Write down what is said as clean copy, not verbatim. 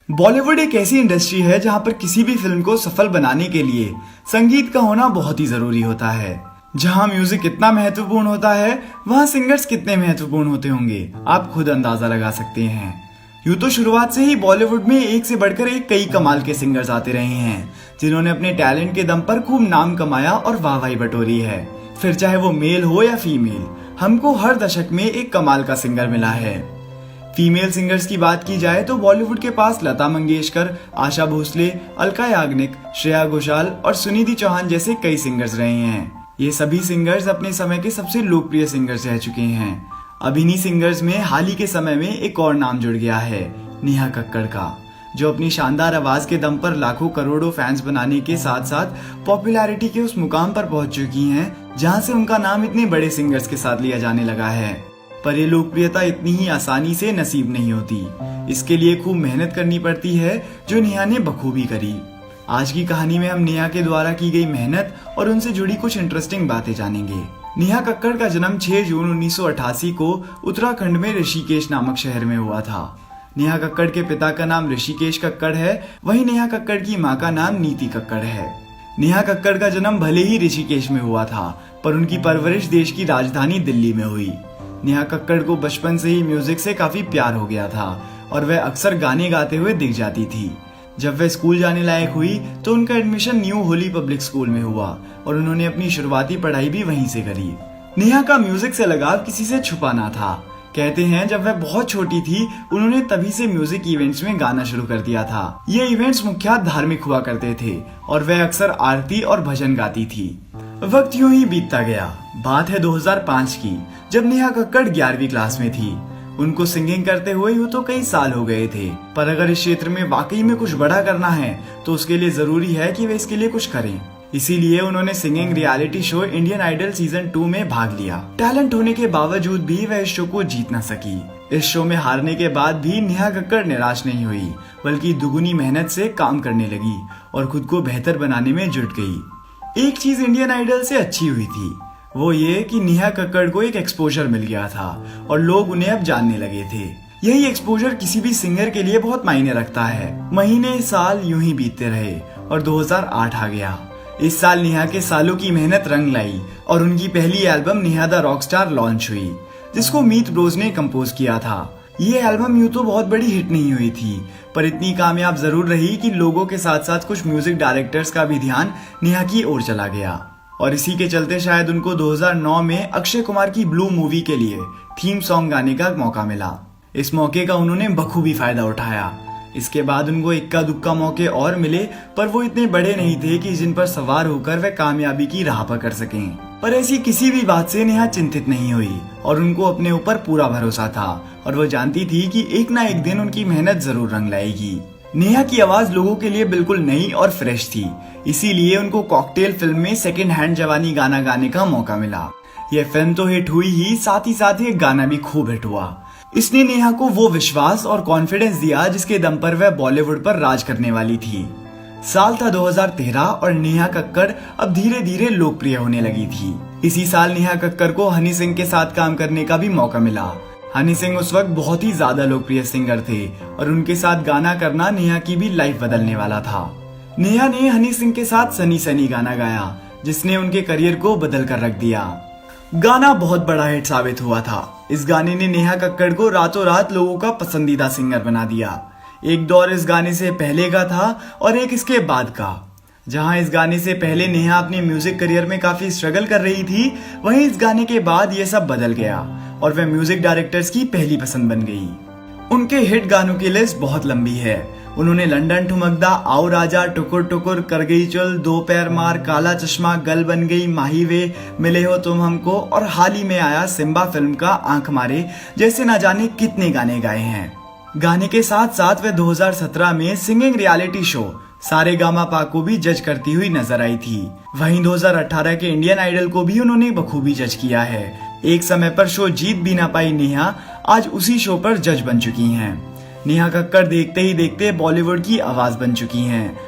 बॉलीवुड एक ऐसी इंडस्ट्री है जहां पर किसी भी फिल्म को सफल बनाने के लिए संगीत का होना बहुत ही जरूरी होता है। जहां म्यूजिक इतना महत्वपूर्ण होता है, वहां सिंगर्स कितने महत्वपूर्ण होते होंगे, आप खुद अंदाजा लगा सकते हैं। यूं तो शुरुआत से ही बॉलीवुड में एक से बढ़कर एक कई कमाल के सिंगर्स आते रहे हैं, जिन्होंने अपने टैलेंट के दम पर खूब नाम कमाया और वाहवाही बटोरी है। फिर चाहे वो मेल हो या फीमेल, हमको हर दशक में एक कमाल का सिंगर मिला है। फीमेल सिंगर्स की बात की जाए तो बॉलीवुड के पास लता मंगेशकर, आशा भोसले, अलका याग्निक, श्रेया घोषाल और सुनिधि चौहान जैसे कई सिंगर्स रहे हैं। ये सभी सिंगर्स अपने समय के सबसे लोकप्रिय सिंगर्स रह चुके हैं। अब इन्हीं सिंगर्स में हाल ही के समय में एक और नाम जुड़ गया है, नेहा कक्कड़ का, जो अपनी शानदार आवाज के दम पर लाखों करोड़ों फैंस बनाने के साथ साथ पॉपुलैरिटी के उस मुकाम पर पहुंच चुकी हैं जहां से उनका नाम इतने बड़े सिंगर्स के साथ लिया जाने लगा है। पर ये लोकप्रियता इतनी ही आसानी से नसीब नहीं होती। इसके लिए खूब मेहनत करनी पड़ती है, जो नेहा ने बखूबी करी। आज की कहानी में हम नेहा के द्वारा की गई मेहनत और उनसे जुड़ी कुछ इंटरेस्टिंग बातें जानेंगे। नेहा कक्कड़ का जन्म 6 जून 1988 को उत्तराखंड में ऋषिकेश नामक शहर में हुआ था। नेहा कक्कड़ के पिता का नाम ऋषिकेश कक्कड़ है, वहीं नेहा कक्कड़ की मां का नाम नीति कक्कड़ है। नेहा कक्कड़ का जन्म भले ही ऋषिकेश में हुआ था, पर उनकी परवरिश देश की राजधानी दिल्ली में हुई। नेहा कक्कड़ को बचपन से ही म्यूजिक से काफी प्यार हो गया था और वह अक्सर गाने गाते हुए दिख जाती थी। जब वह स्कूल जाने लायक हुई तो उनका admission new Holi public school में हुआ और उन्होंने अपनी शुरुआती पढ़ाई भी वहीं से करी। नेहा का म्यूजिक से लगाव किसी से छुपा ना था। कहते हैं जब वह बहुत छोटी थी, उन्होंने तभी से म्यूजिक इवेंट्स में गाना शुरू कर दिया था। ये इवेंट्स मुख्यतः धार्मिक हुआ करते थे और वह अक्सर आरती और भजन गाती थी। वक्त यूं ही बीतता गया। बात है 2005 की, जब नेहा कक्कड़ 11वीं क्लास में थी। उनको सिंगिंग करते हुए यूं तो कई साल हो गए थे, पर अगर इस क्षेत्र में वाकई में कुछ बड़ा करना है तो उसके लिए जरूरी है कि वे इसके लिए कुछ करें। इसीलिए उन्होंने singing reality show Indian idol season 2 में भाग लिया। टैलेंट होने के बावजूद भी वह इस शो को जीत न सकी। इस शो में हारने के बाद भी नेहा कक्कड़ निराश नहीं हुई, बल्कि दुगुनी मेहनत से काम करने लगी और खुद को बेहतर बनाने में जुट गई। एक चीज इंडियन आइडल से अच्छी हुई थी, वो ये कि नेहा कक्कड़ को एक एक्सपोजर मिल गया था और लोग उन्हें अब जानने लगे थे। यही एक्सपोजर किसी भी सिंगर के लिए बहुत मायने रखता है। महीने साल यूं ही बीतते रहे और 2008 आ गया। इस साल नेहा के सालों की मेहनत रंग लाई और उनकी पहली album Neha the Rockstar launch हुई, जिसको मीत ब्रोज ने कंपोज किया था। ये एल्बम यूं तो बहुत बड़ी हिट नहीं हुई थी, पर इतनी कामयाब जरूर रही कि लोगों के साथ साथ कुछ म्यूजिक डायरेक्टर्स का भी ध्यान नेहा की ओर चला गया। और इसी के चलते शायद उनको 2009 में अक्षय कुमार की ब्लू मूवी के लिए थीम सॉन्ग गाने का मौका मिला। इस मौके का उन्होंने बखूबी फायदा उठाया। इसके बाद उनको इक्का दुक्का मौके और मिले, पर वो इतने बड़े नहीं थे कि जिन पर सवार होकर वे कामयाबी की राह पकड़ सकें। पर ऐसी किसी भी बात से नेहा चिंतित नहीं हुई और उनको अपने ऊपर पूरा भरोसा था और वो जानती थी कि एक ना एक दिन उनकी मेहनत जरूर रंग लाएगी। नेहा की आवाज लोगों के लिए बिल्कुल नई और फ्रेश थी, इसीलिए उनको कॉकटेल फिल्म में सेकंड हैंड जवानी गाना गाने का मौका मिला। यह फिल्म तो हिट हुई ही, साथ ही गाना भी खूब हिट हुआ। इसने नेहा को वो विश्वास और कॉन्फिडेंस दिया जिसके दम पर वह बॉलीवुड पर राज करने वाली थी। साल था 2013 और नेहा कक्कड़ अब धीरे धीरे लोकप्रिय होने लगी थी। इसी साल नेहा कक्कड़ को हनी सिंह के साथ काम करने का भी मौका मिला। हनी सिंह उस वक्त बहुत ही ज्यादा लोकप्रिय सिंगर थे और उनके साथ गाना करना नेहा की भी लाइफ बदलने वाला था। नेहा ने हनी सिंह के साथ सनी सनी गाना गाया, जिसने उनके करियर को बदल कर रख दिया। गाना बहुत बड़ा हिट साबित हुआ था। इस गाने ने नेहा कक्कड़ को रातों रात लोगों का पसंदीदा सिंगर बना दिया। एक दौर इस गाने से पहले का था और एक इसके बाद का। जहां इस गाने से पहले नेहा अपने म्यूजिक करियर में काफी स्ट्रगल कर रही थी, वहीं इस गाने के बाद ये सब बदल गया और वह म्यूजिक डायरेक्टर्स की पहली पसंद बन गई। उनके हिट गानों की लिस्ट बहुत लंबी है। उन्होंने लंदन ठुमकदा, आओ राजा, टुकुर टुकुर, कर गई चल, दो पैर मार, काला चश्मा, गल बन गई, माही वे, मिले हो तुम हमको और हाल ही में आया सिम्बा फिल्म का आंख मारे जैसे ना जाने कितने गाने गाए हैं। गाने के साथ साथ वे 2017 में सिंगिंग रियलिटी शो सारेगामापा को भी जज करती हुई नजर आई थी। वहीं 2018 के इंडियन आइडल को भी उन्होंने बखूबी जज किया है। एक समय पर शो जीत भी ना पाई नेहा आज उसी शो पर जज बन चुकी हैं। नेहा कक्कड़ देखते ही देखते बॉलीवुड की आवाज बन चुकी हैं।